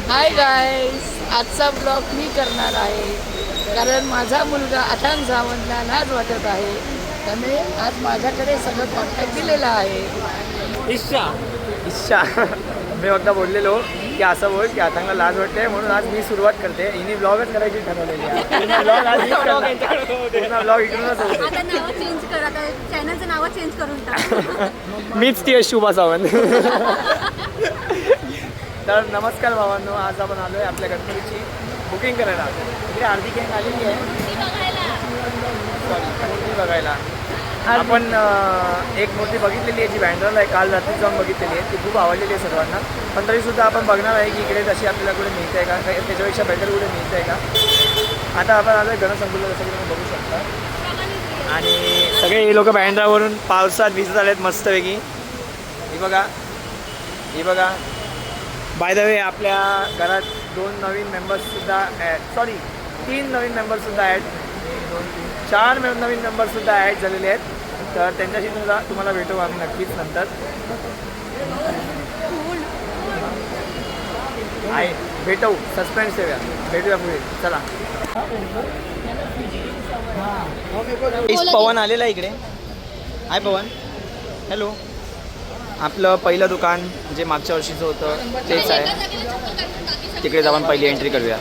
Hi guys, आजचा blog मी करणार आहे कारण माझा मुलगा अथांग सावंतला लाज वाटत आहे. त्याने आज माझ्याकडे सगळं कॉन्टॅक्ट दिलेला आहे. इच्छा मी एकदा बोललेलो की असं बोल की अथांगला लाज वाटते म्हणून आज मी सुरुवात करते. हिने ब्लॉगच करायची ठरवलेली आहे. ब्लॉग आज ब्लॉग इकडूनच होते. आता नाव चेंज कर, आता चॅनलचं नाव चेंज करून टाक. मीच ती शुभा सावंत. तर नमस्कार भावांनो, आज आपण आलो आहे आपल्या गणपतीची बुकिंग करायला. इकडे अर्धी गँग आलेली आहे. सॉरी, मूर्ती बघायला. आपण एक मूर्ती बघितलेली आहे जी बँड्राला आहे, काल रात्री जाऊन बघितलेली आहे. ती खूप आवडलेली आहे सर्वांना. पण तरीसुद्धा आपण बघणार आहे की इकडे तशी आपल्याला कुठे मिळते आहे का, काही त्याच्यापेक्षा बेटर कुठे मिळतं आहे का. आता आपण आलो आहे गणसंकुला, जसं की तुम्ही बघू शकता. आणि सगळे हे लोक बँड्रावरून पावसात भिजत आले आहेत मस्तपैकी. ही बघा, ही बघा. बाय द वे, आपल्या घरात 2 नवीन मेंबर्ससुद्धा तीन नवीन मेंबर्ससुद्धा ॲड, 4 नवीन मेंबर्ससुद्धा ॲड झालेले आहेत. तर त्यांच्याशी तुम्हाला भेटू आम्ही नक्कीच नंतर. आहे भेटू, सस्पेन्स ठेवूया, भेटूया पुढे. चला. पवन आलेला आहे इकडे. हाय पवन. हॅलो. आपलं पहिलं दुकान जे मागच्या वर्षीचं होतं तेच आहे. तिकडेच आपण पहिली एंट्री करूया.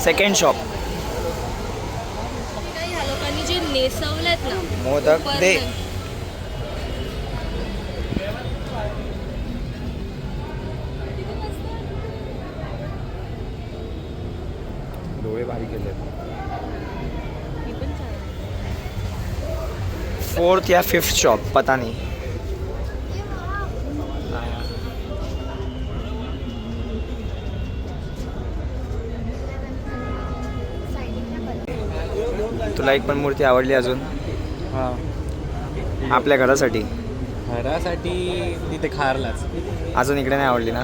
Second shop. ह्या लोकांनी जे नेसवलेत ना मोदक दे. डोळे बारीक केले. 4th या 5th शॉप पता नाही. तुला एक पण मूर्ती आवडली अजून? हां, आपल्या घरासाठी तिथे खारलाच. अजून इकडे नाही आवडली ना?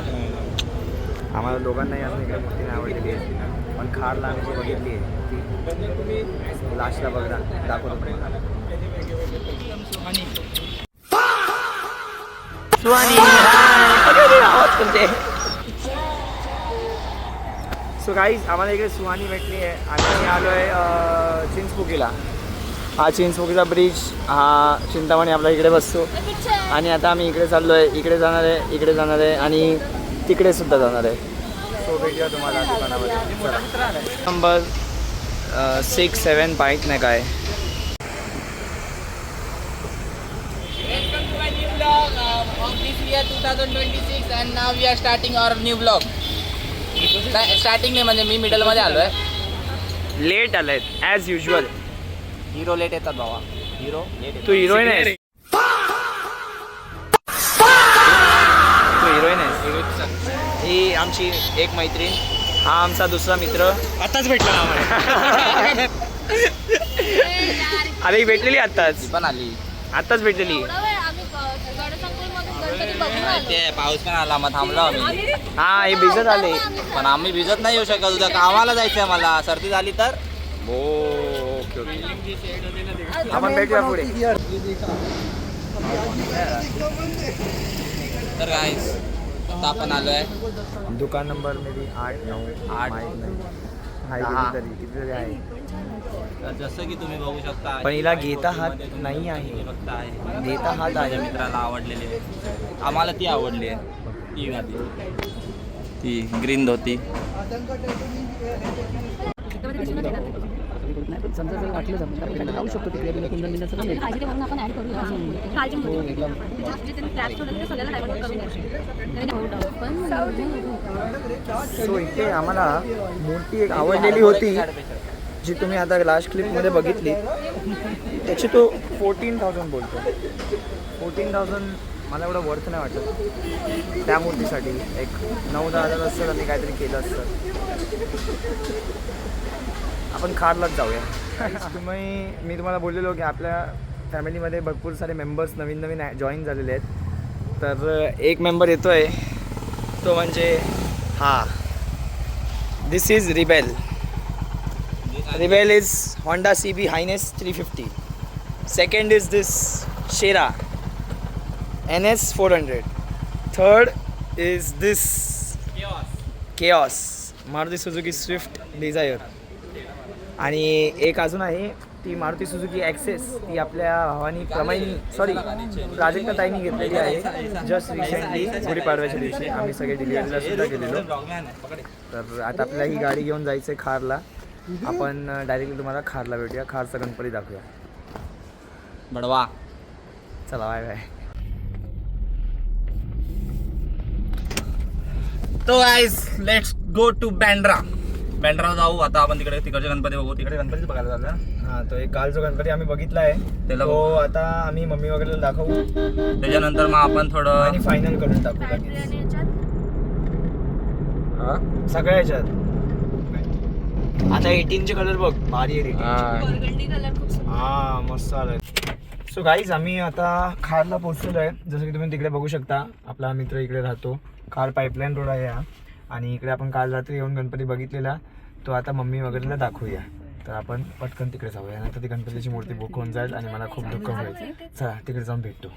आम्हाला दोघांनाही अजून इकडे मूर्ती नाही आवडलेली आहे. पण खारला आम्ही जी बघितली आहे ती लास्टला बघा, दाखवतो. सुहानी आवाज करते. सो गाईज, आम्हाला इकडे सुहानी भेटली आहे आणि आम्ही आलो आहे चिंचपोकीला. हा चिंचपोकीचा ब्रिज, हा चिंतामणी आपला इकडे बसतो. आणि आता आम्ही इकडे चाललो आहे, इकडे जाणार आहे, इकडे जाणार आहे आणि तिकडे सुद्धा जाणार आहे. सो भेटूया तुम्हाला दुकानामध्ये. नंबर 6-7 पाईट नाही काय. Welcome to my new vlog of this year 2026 and now we are starting our new vlog. Starting नाही म्हणजे मी मिडल मध्ये आलोय. लेट आलाय ॲज युजल. हिरो लेट येतात बाबा. हिरो तू हिरोईन आहेस? तू हिरोईन आहेस? ही आमची एक मैत्रीण, हा आमचा दुसरा मित्र. आताच भेटला आम्हाला. अरे ही भेटलेली आत्ताच, पण आली. आत्ताच भेटलेली. ते पाऊस पण आला, मग थांबलो आम्ही. हा हे भिजत आले. पण आम्ही भिजत नाही येऊ शकत. उद्या कामाला जायचंय मला. सर्दी झाली तर ओके ओके. आपण भेटूया पुढे. तर गाईस, आता आपण आलोय दुकान नंबर मे बी 8-9 कितीतरी आहे. तर जसं की तुम्ही बघू शकता, पण हिला घेता हात नाही आहे. फक्त आहे घेता हात माझ्या आहे. मित्राला आवडलेली आहे. आम्हाला ती आवडली आहे. ती घातली, ती ग्रीन धोती. समजा जर वाटलं जातं लावू शकतो तिकडे काळजी म्हणून आपण ऍड करूया. काळजी म्हणून जे त्यांनी क्रॅश ठेवलं ते सगळ्याला डायव्हर्ट करून द्यायचं. सो इथे आम्हाला मूर्ती एक आवडलेली होती जी तुम्ही आता लास्ट क्लिपमध्ये बघितली. त्याची तो 14,000 बोलतो. 14,000 मला एवढं वर्थ नाही वाटत. त्या मूर्तीसाठी एक 9-10 हजार असतं आणि काहीतरी केलं असतं. आपण खारलाच जाऊया. मी तुम्हाला बोललेलो की आपल्या फॅमिलीमध्ये भरपूर सारे मेंबर्स नवीन जॉईन झालेले आहेत. तर एक मेंबर येतो आहे, तो म्हणजे हा, this is rebel. Rebel is Honda CB Highness 350. Second is this Shera NS 400. Third is this Chaos Maruti Suzuki Swift Desire. आणि एक अजून आहे ती मारुती सुझुकी ॲक्सेस. ती आपल्या भावानी प्राजक्ता ताईंनी घेतलेली आहे जस्ट रिसेंटली गुढीपाडव्याच्या दिवशी. आम्ही सगळे डिलिव्हरीला सुद्धा गेलेलो. तर आता आपल्याला ही गाडी घेऊन जायचं आहे खारला. आपण डायरेक्टली तुम्हाला खारला भेटूया. खारचा गणपती दाखवूया. बडवा. चला बाय बाय. तो guys let's go to Bandra जाऊ. आता आपण तिकडचे गणपती बघू. तिकडे गणपती बघायला झालं. हां, तो एक काल जो गणपती आम्ही बघितला आहे त्याला तो आता आम्ही मम्मी वगैरे दाखवू त्याच्यानंतर मग आपण थोडं आणि फायनल करून टाकू लगेच. सगळ्या ह्याच्यात आता 18चे कलर बघ भारी आहे. बर्गंडी कलर खूप सुंदर. हा मस्त आलाय. सो गाईज आम्ही आता खारला पोहोचलेलो आहे. जसं की तुम्ही तिकडे बघू शकता आपला मित्र इकडे राहतो. खार पाईपलाईन रोड आहे हा. आणि इकडे आपण काल रात्री येऊन गणपती बघितलेला तो आता मम्मी वगैरेला दाखवूया. तर आपण पटकन तिकडे जाऊया. नंतर ती गणपतीची मूर्ती बुक होऊन जाईल आणि मला खूप दुःख होईल. चला तिकडे जाऊन भेटतो.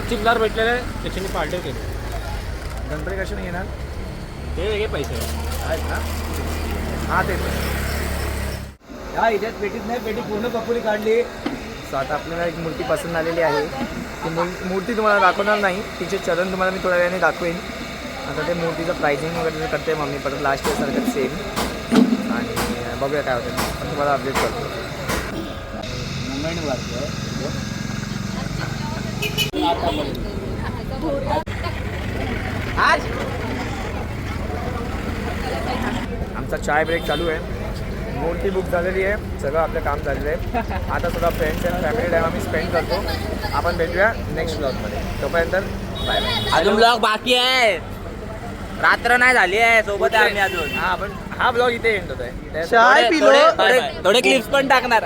चिल्लार भेटलेले त्याच्यानी पार्टी केली. गणपती कशाने येणार ते वेगळे पैसे आहेत ना. हां ते हा इथेच पेटीत नाही. पेटी पूर्ण कपुरी काढली. सो आता आपल्याला एक मूर्ती पसंत आलेली आहे. ती मूर्ती तुम्हाला दाखवणार नाही. तिचे चरण तुम्हाला मी थोड्या वेळाने दाखवेन. आता ते मूर्तीचं प्राइसिंग वगैरे करते मम्मी परत लास्ट इयरसारखं सेम. आणि बघूया काय होतं. पण तुम्हाला अपडेट करतो. आमचा चाय ब्रेक चालू आहे. मूर्ती बुक झालेली आहे. सगळं आपलं काम झालेलं आहे. आता थोडा फ्रेंड्स अँड फॅमिली टाईम आम्ही स्पेंड करतो. आपण भेटूया नेक्स्ट ब्लॉगमध्ये. तोपर्यंत बाय बाय. अजून ब्लॉग बाकी आहे. रात्र नाही झाली आहे. सोबत आहे आम्ही अजून. हा ब्लॉग इथे एंड होत आहे. थोडे क्लिप्स पण टाकणार.